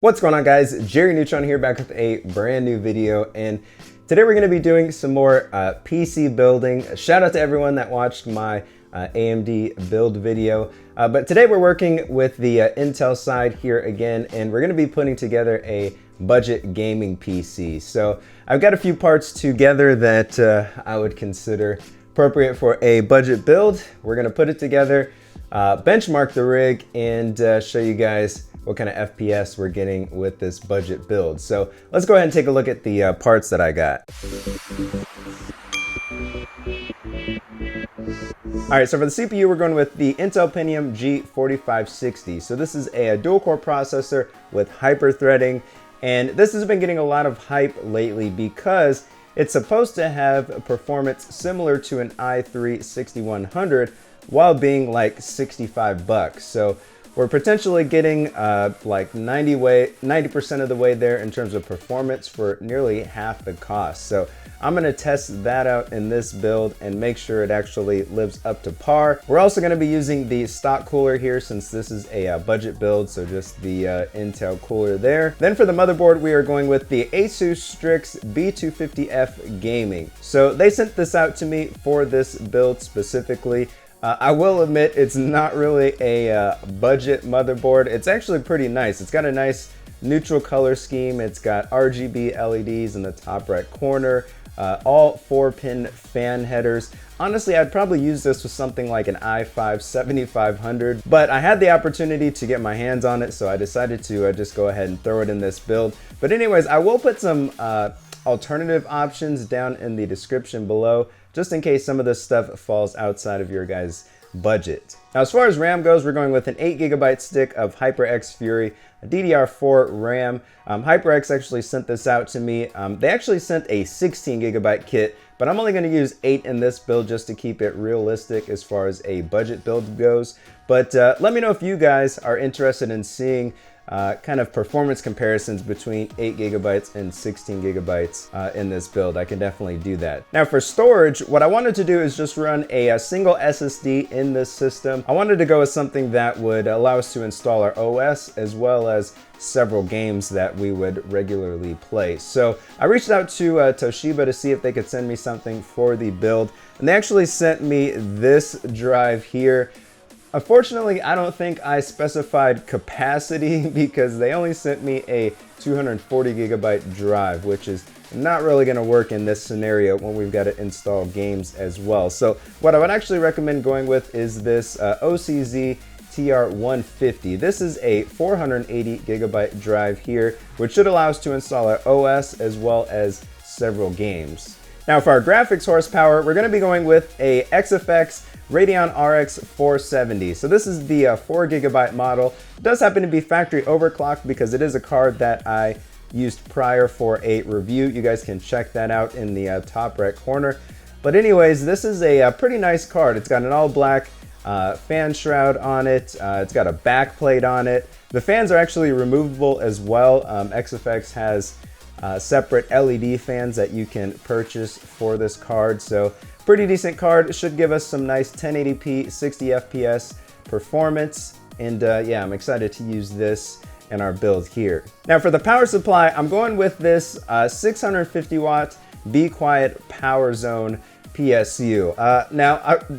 What's going on, guys? Jerry Neutron here, back with a brand new video, and today we're going to be doing some more PC building. Shout out to everyone that watched my AMD build video, but today we're working with the Intel side here again, and we're going to be putting together a budget gaming PC. So I've got a few parts together that I would consider appropriate for a budget build. We're going to put it together, benchmark the rig, and show you guys what kind of FPS we're getting with this budget build. So let's go ahead and take a look at the parts that I got. All right, so for the CPU, we're going with the Intel Pentium G4560. So this is a dual core processor with hyper threading, and this has been getting a lot of hype lately because it's supposed to have performance similar to an i3-6100 while being like 65 bucks. So we're potentially getting like 90% of the way there in terms of performance for nearly half the cost. So I'm gonna test that out in this build and make sure it actually lives up to par. We're also gonna be using the stock cooler here since this is a budget build, so just the Intel cooler there. Then for the motherboard, we are going with the Asus Strix B250F Gaming. So they sent this out to me for this build specifically. I will admit it's not really a budget motherboard. It's actually pretty nice. It's got a nice neutral color scheme. It's got RGB LEDs in the top right corner, all 4-pin fan headers. Honestly, I'd probably use this with something like an i5-7500, but I had the opportunity to get my hands on it, so I decided to just go ahead and throw it in this build. But anyways, I will put some alternative options down in the description below, just in case some of this stuff falls outside of your guys' budget. Now, as far as RAM goes, we're going with an 8GB stick of HyperX Fury, a DDR4 RAM. HyperX actually sent this out to me. They actually sent a 16GB kit, but I'm only going to use 8 in this build just to keep it realistic as far as a budget build goes. But let me know if you guys are interested in seeing kind of performance comparisons between 8GB and 16GB in this build. I can definitely do that. Now for storage, what I wanted to do is just run a single SSD in this system. I wanted to go with something that would allow us to install our OS as well as several games that we would regularly play. So I reached out to Toshiba to see if they could send me something for the build, and they actually sent me this drive here. Unfortunately, I don't think I specified capacity because they only sent me a 240GB drive, which is not really going to work in this scenario when we've got to install games as well. So what I would actually recommend going with is this OCZ TR150. This is a 480GB drive here, which should allow us to install our OS as well as several games. Now for our graphics horsepower, we're going to be going with a XFX Radeon RX 470. So this is the 4GB model. It does happen to be factory overclocked because it is a card that I used prior for a review. You guys can check that out in the top right corner. But anyways, this is a pretty nice card. It's got an all black fan shroud on it. It's got a back plate on it. The fans are actually removable as well. XFX has separate LED fans that you can purchase for this card. So pretty decent card. It should give us some nice 1080p 60 FPS performance, and yeah, I'm excited to use this in our build here. Now for the power supply, I'm going with this 650 watt Be Quiet Power Zone PSU.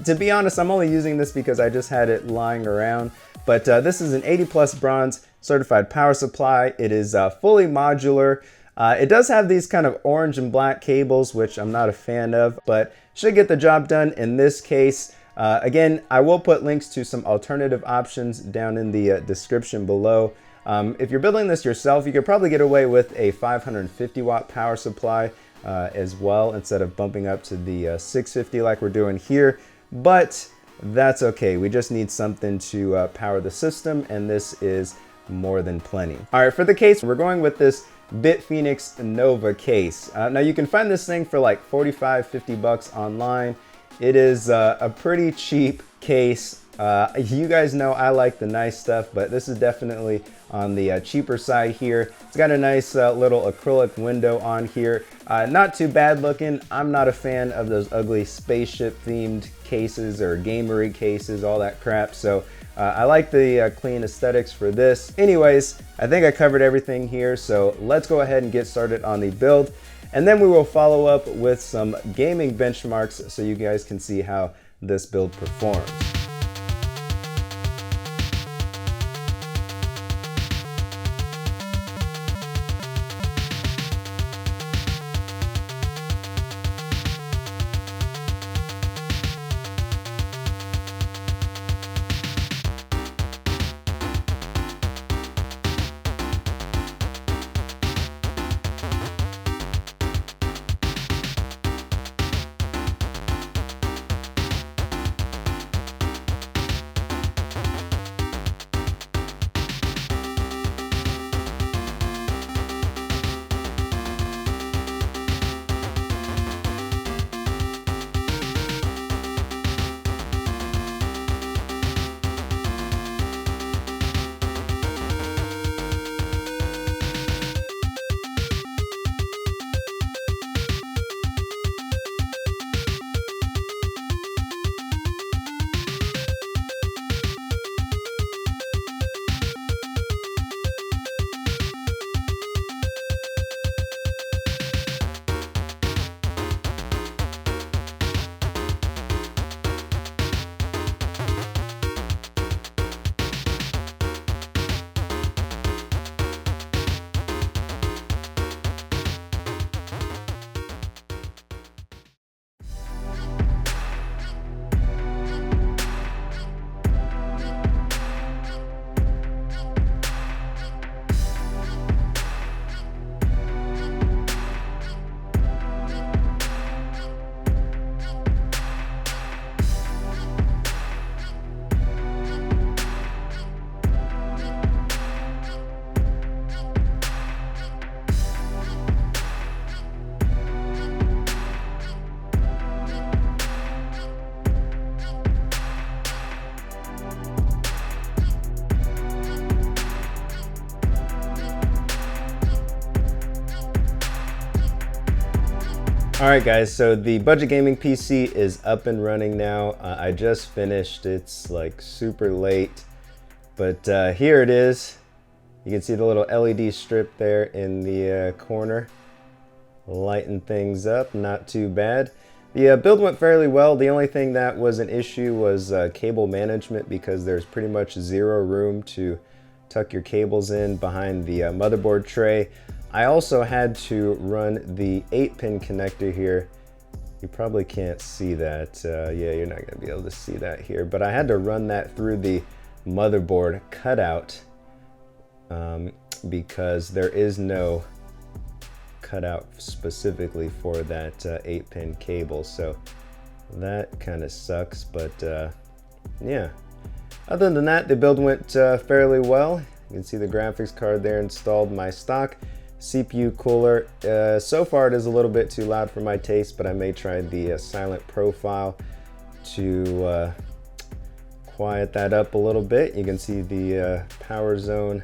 To be honest, I'm only using this because I just had it lying around, but this is an 80+ bronze certified power supply. It is fully modular. It does have these kind of orange and black cables, which I'm not a fan of, but should get the job done in this case. Again, I will put links to some alternative options down in the description below. If you're building this yourself, you could probably get away with a 550 watt power supply as well, instead of bumping up to the 650 like we're doing here, but that's okay. We just need something to power the system, and this is more than plenty. All right, for the case, we're going with this Bitphoenix Nova case. Now you can find this thing for like 45-50 bucks online. It is a pretty cheap case. You guys know I like the nice stuff, but this is definitely on the cheaper side here. It's got a nice little acrylic window on here. Not too bad looking. I'm not a fan of those ugly spaceship themed cases or gamery cases, all that crap. So I like the clean aesthetics for this. Anyways, I think I covered everything here, so let's go ahead and get started on the build. And then we will follow up with some gaming benchmarks so you guys can see how this build performs. Alright guys, so the budget gaming PC is up and running now. I just finished. It's like super late, but here it is. You can see the little LED strip there in the corner, lighting things up. Not too bad. The build went fairly well. The only thing that was an issue was cable management, because there's pretty much zero room to tuck your cables in behind the motherboard tray. I also had to run the 8-pin connector here. You probably can't see that. Yeah, you're not going to be able to see that here. But I had to run that through the motherboard cutout because there is no cutout specifically for that 8-pin cable. So that kind of sucks. But yeah, other than that, the build went fairly well. You can see the graphics card there installed, my stock CPU cooler. So far it is a little bit too loud for my taste, but I may try the silent profile to quiet that up a little bit. You can see the power zone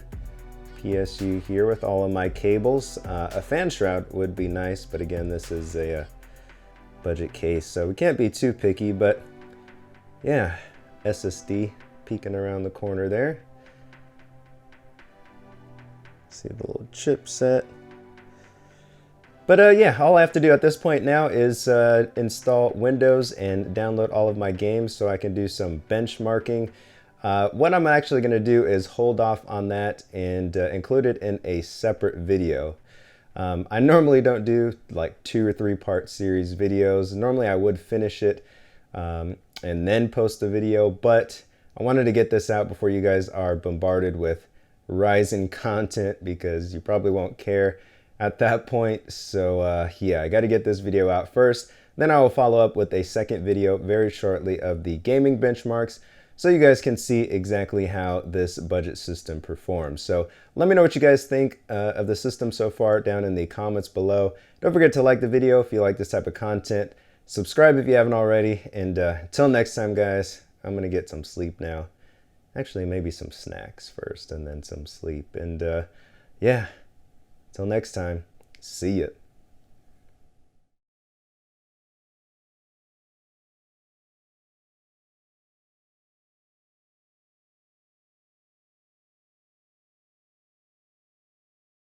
PSU here with all of my cables. A fan shroud would be nice, but again, this is a budget case, so we can't be too picky. But yeah, SSD peeking around the corner there. See the little chipset. But yeah, all I have to do at this point now is install Windows and download all of my games so I can do some benchmarking. What I'm actually going to do is hold off on that and include it in a separate video. I normally don't do like 2 or 3 part series videos. Normally I would finish it and then post the video, but I wanted to get this out before you guys are bombarded with Ryzen content, because you probably won't care at that point. So yeah, I got to get this video out first. Then I will follow up with a second video very shortly of the gaming benchmarks, so you guys can see exactly how this budget system performs. So let me know what you guys think of the system so far down in the comments below. Don't forget to like the video if you like this type of content. Subscribe if you haven't already. And until next time, guys, I'm going to get some sleep now. Actually, maybe some snacks first and then some sleep. And yeah, until next time, see ya.